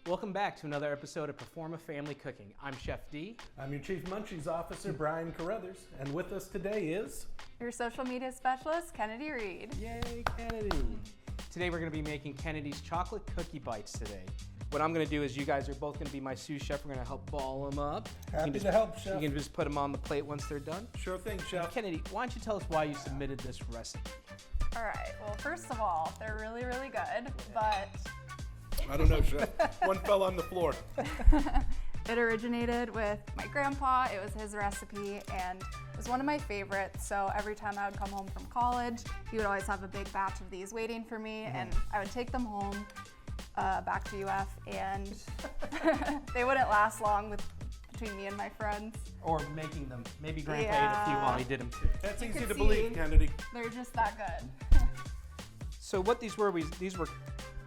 Welcome back to another episode of Proforma Family Cooking. I'm Chef D. I'm your Chief Munchies Officer, Brian Carothers, and with us today is... your social media specialist, Kennedy Reed. Yay, Kennedy. Today we're going to be making Kennedy's chocolate cookie bites today. What I'm going to do is you guys are both going to be my sous chef. We're going to help ball them up. Happy to help, Chef. You can just put them on the plate once they're done. Sure thing, Chef. Kennedy, why don't you tell us why you submitted this recipe? All right, well, first of all, they're really, really good, but I don't know, Chef. One fell on the floor. it originated with my grandpa. It was his recipe, and it was one of my favorites. So every time I would come home from college, he would always have a big batch of these waiting for me, and I would take them home back to UF, and they wouldn't last long between me and my friends. Or making them. Maybe Grandpa ate a few while he did them too. That's You easy can to see. believe, Kennedy. They're just that good. So what these were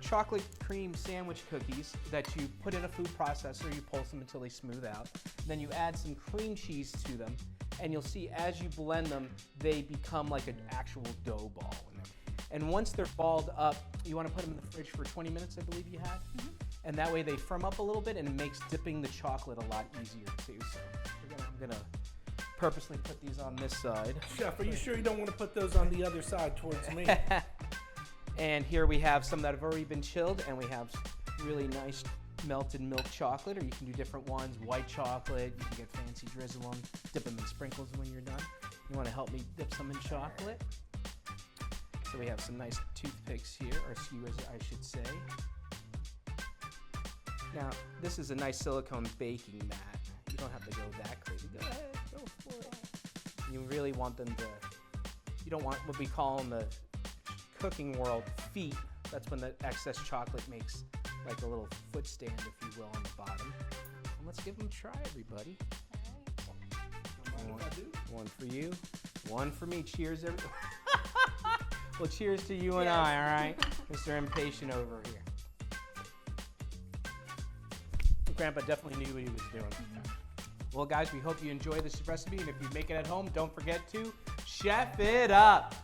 chocolate cream sandwich cookies that you put in a food processor. You pulse them until they smooth out. Then you add some cream cheese to them, and you'll see as you blend them, they become like an actual dough ball. And once they're balled up, you want to put them in the fridge for 20 minutes, I believe you had. And that way they firm up a little bit, and it makes dipping the chocolate a lot easier too. So I'm gonna purposely put these on this side. Chef, are you sure you don't want to put those on the other side towards me? And here we have some that have already been chilled, and we have really nice melted milk chocolate, or you can do different ones, white chocolate, you can get fancy drizzle them, dip them in sprinkles when you're done. You want to help me dip some in chocolate? So we have some nice toothpicks here, or skewers I should say. Now, this is a nice silicone baking mat. You don't have to go that crazy. Go ahead, go for it. You really want them to, you don't want what we call in the cooking world feet. That's when the excess chocolate makes like a little foot stand, if you will, on the bottom. And let's give them a try, everybody. One for you, one for me. Cheers, everybody. Well, cheers to you and I, all right? Mr. Impatient over here. Grandpa definitely knew what he was doing. Well, guys, we hope you enjoy this recipe, and if you make it at home, don't forget to chef it up.